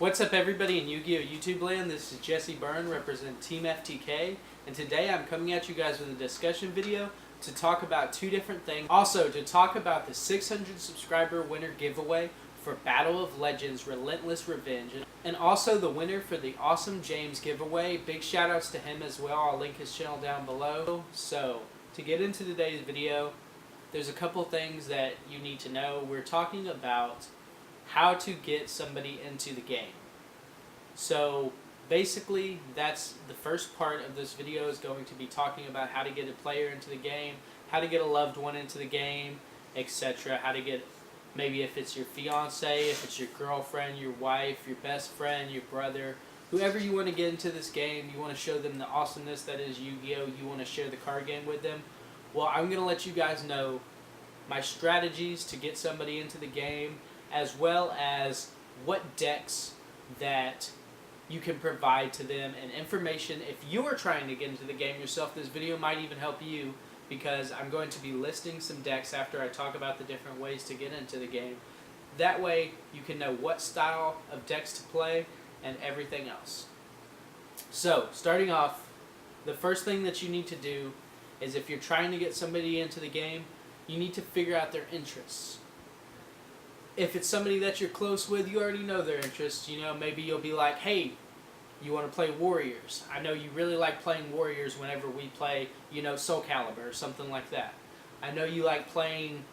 What's up everybody in Yu-Gi-Oh YouTube land? This is JesseBurn representing Team FTK, and today I'm coming at you guys with a discussion video to talk about two different things. Also to talk about the 600 subscriber winner giveaway for Battle of Legends Relentless Revenge, and also the winner for the Awesum James giveaway. Big shout outs to him as well. I'll link his channel down below. So to get into today's video, there's a couple things that you need to know. We're talking about how to get somebody into the game. So basically that's the first part of this video, is going to be talking about how to get a player into the game, how to get a loved one into the game, etc. How to get, maybe if it's your fiance, if it's your girlfriend, your wife, your best friend, your brother, whoever you want to get into this game, you want to show them the awesomeness that is Yu-Gi-Oh, you want to share the card game with them. Well, I'm going to let you guys know my strategies to get somebody into the game, as well as what decks that you can provide to them, and information if you are trying to get into the game yourself. This video might even help you, because I'm going to be listing some decks after I talk about the different ways to get into the game. That way you can know what style of decks to play and everything else. So starting off, the first thing that you need to do is, if you're trying to get somebody into the game, you need to figure out their interests. If it's somebody that you're close with, you already know their interests. You know, maybe you'll be like, hey, you want to play Warriors. I know you really like playing Warriors whenever we play, you know, Soul Calibur or something like that. I know you like playing,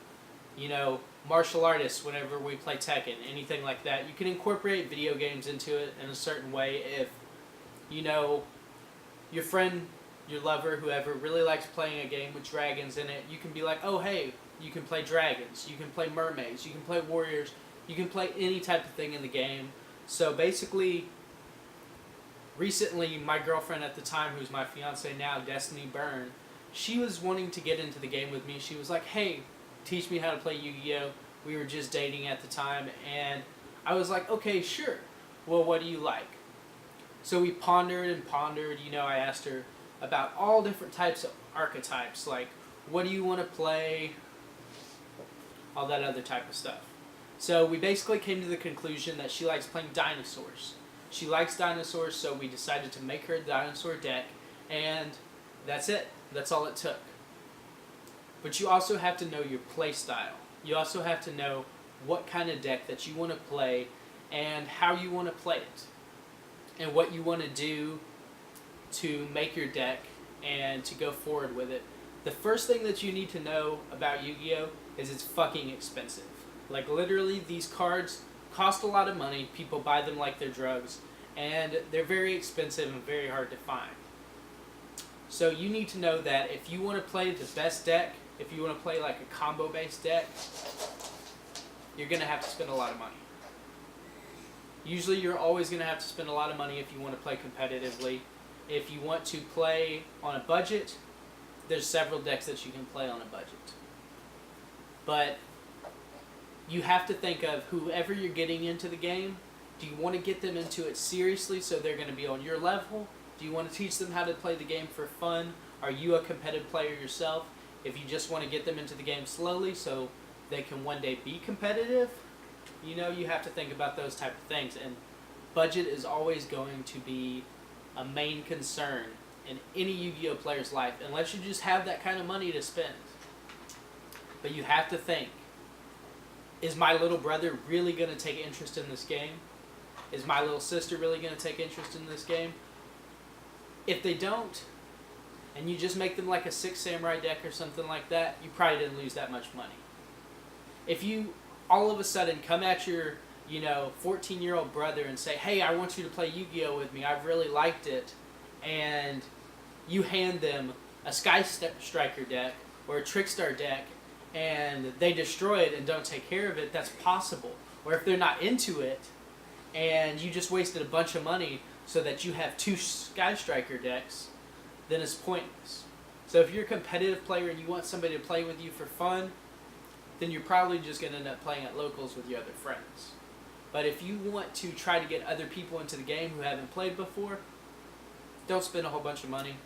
you know, martial artists whenever we play Tekken, anything like that. You can incorporate video games into it in a certain way. If, you know, your friend, your lover, whoever, really likes playing a game with dragons in it, you can be like, oh, hey, you can play dragons, you can play mermaids, you can play warriors, you can play any type of thing in the game. So basically, recently my girlfriend at the time, who's my fiance now, JesseBurn, she was wanting to get into the game with me. She was like, hey, teach me how to play Yu-Gi-Oh! We were just dating at the time, and I was like, okay, sure. Well, what do you like? So we pondered and pondered. You know, I asked her about all different types of archetypes, like, what do you want to play? All that other type of stuff. So we basically came to the conclusion that she likes playing dinosaurs. She likes dinosaurs, so we decided to make her a dinosaur deck, and that's it. That's all it took. But you also have to know your play style. You also have to know what kind of deck that you want to play, and how you want to play it, and what you want to do to make your deck and to go forward with it. The first thing that you need to know about Yu-Gi-Oh! Is it's fucking expensive. Like, literally, these cards cost a lot of money. People buy them like they're drugs, and they're very expensive and very hard to find. So you need to know that if you want to play the best deck, if you want to play like a combo-based deck, you're going to have to spend a lot of money. Usually you're always going to have to spend a lot of money if you want to play competitively. If you want to play on a budget, there's several decks that you can play on a budget. But you have to think of whoever you're getting into the game. Do you want to get them into it seriously, so they're going to be on your level? Do you want to teach them how to play the game for fun? Are you a competitive player yourself? If you just want to get them into the game slowly so they can one day be competitive, you know, you have to think about those type of things. And budget is always going to be a main concern in any Yu-Gi-Oh player's life, unless you just have that kind of money to spend. But you have to think, is my little brother really going to take interest in this game? Is my little sister really going to take interest in this game? If they don't, and you just make them like a 6 Samurai deck or something like that, you probably didn't lose that much money. If you all of a sudden come at your, you know, 14-year-old brother and say, hey, I want you to play Yu-Gi-Oh with me, I've really liked it, and you hand them a Sky Striker deck or a Trickstar deck, and they destroy it and don't take care of it, that's possible. Or if they're not into it, and you just wasted a bunch of money so that you have 2 Sky Striker decks, then it's pointless. So if you're a competitive player and you want somebody to play with you for fun, then you're probably just going to end up playing at locals with your other friends. But if you want to try to get other people into the game who haven't played before, don't spend a whole bunch of money.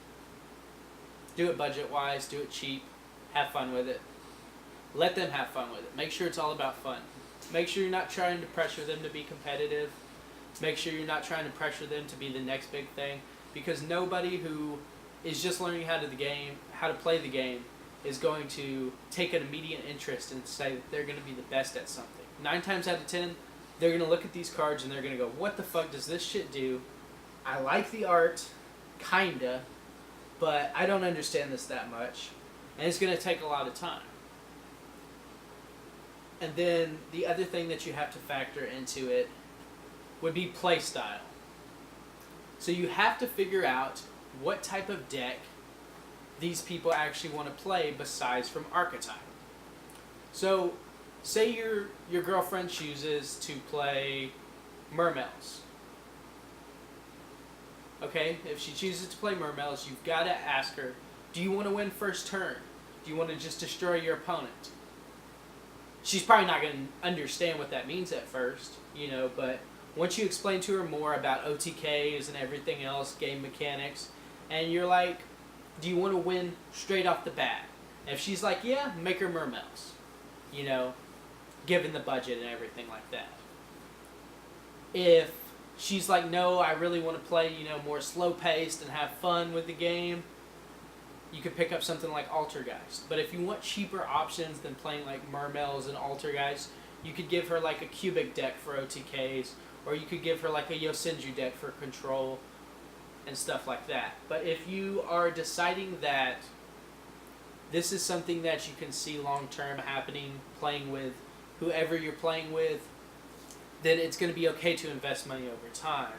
Do it budget-wise, do it cheap, have fun with it. Let them have fun with it. Make sure it's all about fun. Make sure you're not trying to pressure them to be competitive. Make sure you're not trying to pressure them to be the next big thing, because nobody who is just learning how to play the game is going to take an immediate interest and say that they're going to be the best at something. 9 times out of 10, they're going to look at these cards and they're going to go, what the fuck does this shit do? I like the art, kinda, but I don't understand this that much. And it's going to take a lot of time. And then the other thing that you have to factor into it would be play style. So you have to figure out what type of deck these people actually want to play besides from archetype. So say your girlfriend chooses to play Mermails. Okay, if she chooses to play Mermails, you've got to ask her, do you want to win first turn? Do you want to just destroy your opponent? She's probably not going to understand what that means at first, you know, but once you explain to her more about OTKs and everything else, game mechanics, and you're like, do you want to win straight off the bat? And if she's like, yeah, make her Mermails, you know, given the budget and everything like that. If she's like, no, I really want to play, you know, more slow-paced and have fun with the game, you could pick up something like Altergeist. But if you want cheaper options than playing like Mermails and Altergeist, you could give her like a Cubic deck for OTKs, or you could give her like a Yosenju deck for control and stuff like that. But if you are deciding that this is something that you can see long-term happening, playing with whoever you're playing with, then it's going to be okay to invest money over time.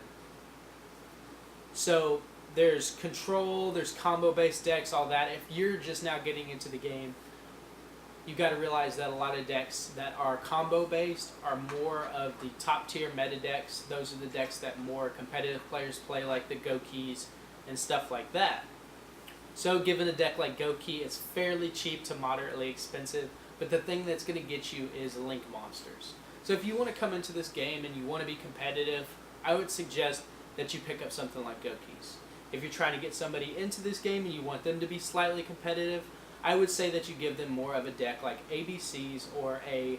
So there's control, there's combo-based decks, all that. If you're just now getting into the game, you've got to realize that a lot of decks that are combo-based are more of the top-tier meta decks. Those are the decks that more competitive players play, like the Gokis and stuff like that. So given a deck like Goki, it's fairly cheap to moderately expensive, but the thing that's going to get you is Link monsters. So if you want to come into this game and you want to be competitive, I would suggest that you pick up something like Gokis. If you're trying to get somebody into this game and you want them to be slightly competitive, I would say that you give them more of a deck like ABCs, or a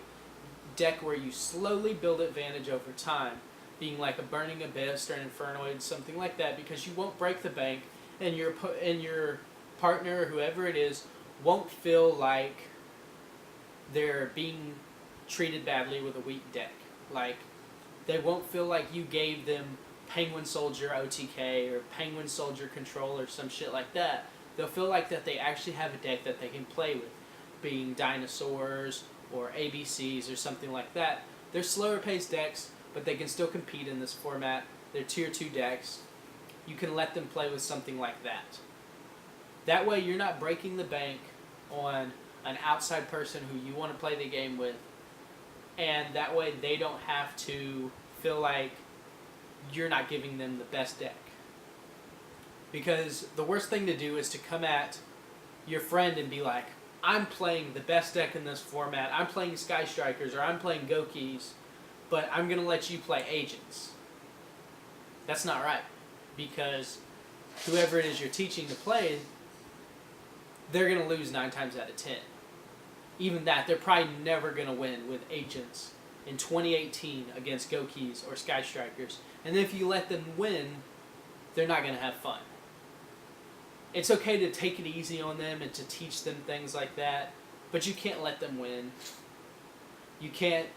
deck where you slowly build advantage over time, being like a Burning Abyss or an Infernoid, something like that, because you won't break the bank, and your partner, whoever it is, won't feel like they're being treated badly with a weak deck. Like, they won't feel like you gave them Penguin Soldier OTK or Penguin Soldier Control or some shit like that. They'll feel like that they actually have a deck that they can play with, being dinosaurs or ABCs or something like that. They're slower paced decks, but they can still compete in this format. They're tier 2 decks. You can let them play with something like that. That way you're not breaking the bank on an outside person who you want to play the game with, and that way they don't have to feel like you're not giving them the best deck. Because the worst thing to do is to come at your friend and be like, I'm playing the best deck in this format, I'm playing Sky Strikers, or I'm playing Gokis, but I'm going to let you play Agents. That's not right. Because whoever it is you're teaching to play, they're going to lose 9 times out of 10. Even that, they're probably never going to win with Agents in 2018 against Gokis or Sky Strikers. And if you let them win, they're not going to have fun. It's okay to take it easy on them and to teach them things like that, but you can't let them win. You can't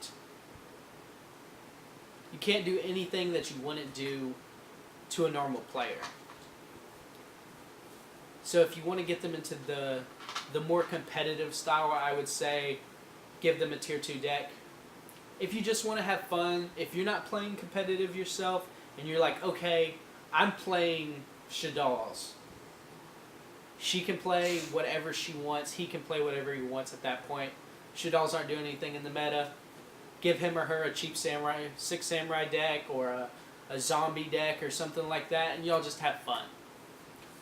do anything that you wouldn't do to a normal player. So if you want to get them into the more competitive style, I would say give them a tier 2 deck. If you just want to have fun, if you're not playing competitive yourself, and you're like, okay, I'm playing Shadal's. She can play whatever she wants. He can play whatever he wants at that point. Shadal's aren't doing anything in the meta. Give him or her a cheap samurai, 6 samurai deck, or a zombie deck or something like that, and y'all just have fun.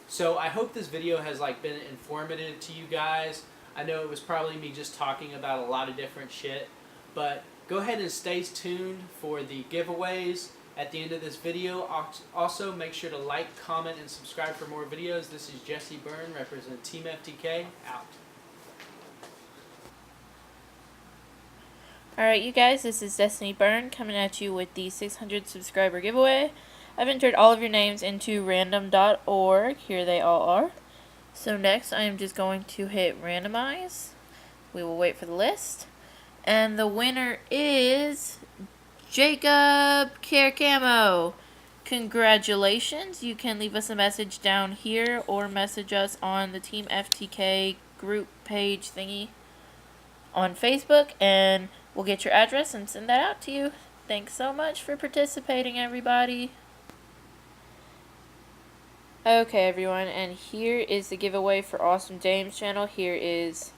So I hope this video has been informative to you guys. I know it was probably me just talking about a lot of different shit, but go ahead and stay tuned for the giveaways at the end of this video. Also, make sure to like, comment, and subscribe for more videos. This is JesseBurn, representing Team FTK, out. Alright, you guys, this is JesseBurn coming at you with the 600 subscriber giveaway. I've entered all of your names into random.org. Here they all are. So next, I am just going to hit randomize. We will wait for the list. And the winner is Jacob Carcamo. Congratulations. You can leave us a message down here or message us on the Team FTK group page thingy on Facebook, and we'll get your address and send that out to you. Thanks so much for participating, everybody. Okay, everyone, and here is the giveaway for Awesum James channel. Here is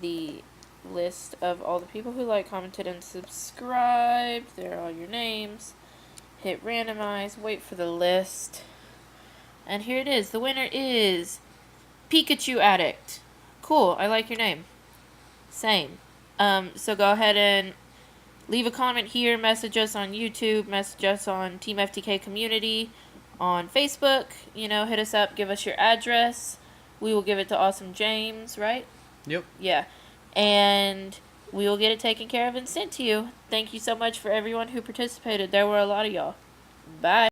the list of all the people who commented, and subscribed. There are all your names. Hit randomize, wait for the list. And here it is. The winner is Pikachu Addict. Cool, I like your name. Same. So go ahead and leave a comment here, message us on YouTube, message us on Team FTK Community, on Facebook, hit us up, give us your address. We will give it to Awesum James, right? Yep. Yeah. And we will get it taken care of and sent to you. Thank you so much for everyone who participated. There were a lot of y'all. Bye.